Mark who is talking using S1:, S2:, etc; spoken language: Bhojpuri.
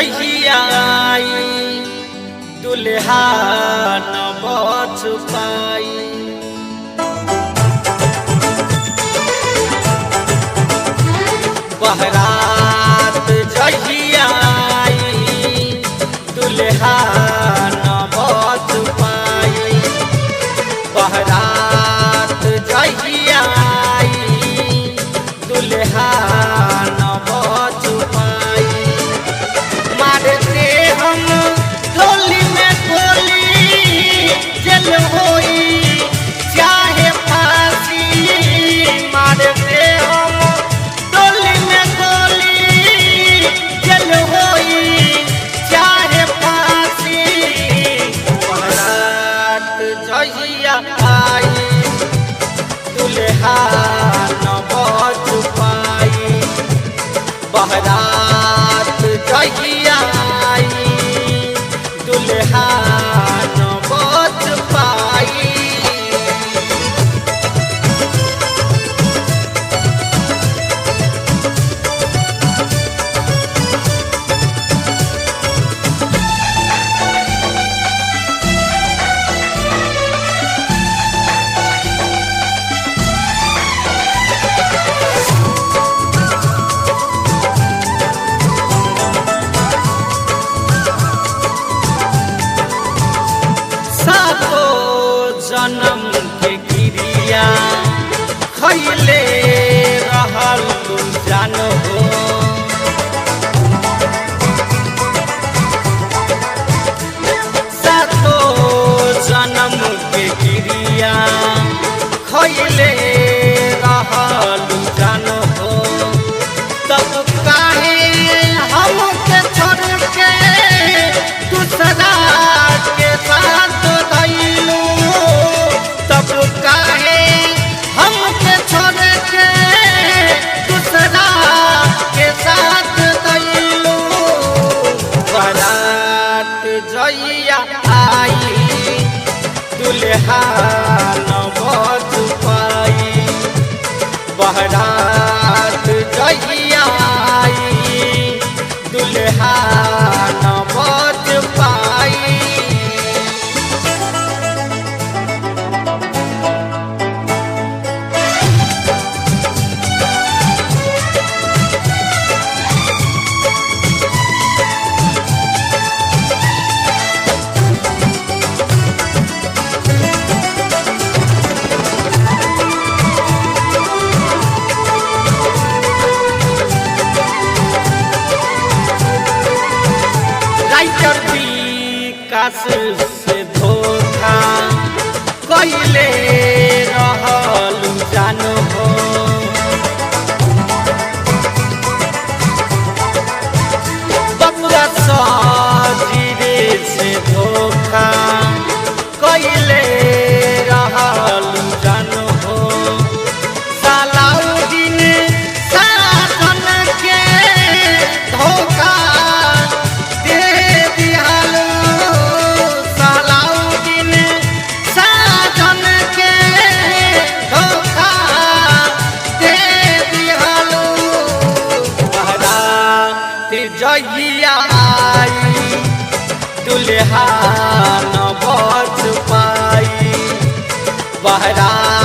S1: जहिया आई दुल्हा न बच पाई। बहरात जहिया आई दुल्हा न बच पाई। बहरात जहिया आई दुल्हा न बच पाई। मारते हम टोली में गोली जल होई चाहे फांसी। मारते हम टोली में गोली जल होई चाहे फांसी। बहरात जहिया आई दुल्हा न बच पाई। बहरात जहिया आई दुल्हा न बच पाई। सातो जन्म के क्रिया खैले रहल जान हो। सातो जन्म के क्रिया खैले रहल जान हो। तब काहे हमके छोड़ के दूसरा के साथ गइलू। तब काहे हमके छोड़ के दूसरा के साथ गइलू। बरात जहिया आई दुल्हा न बच पाई। बहरात जहिया आई दुल्हा न बच पाई। राइटर विकास से धोखा कइले रहल जान हो। बबुआ सजीरे से धोखा कइले रहल जान हो। सालाउद्दीन साजन के धोखा दे दियालो। सालाउद्दीन साजन के धोखा दे दियालो। बहरात जहिया आई दुल्हा न बच पाई। बहरात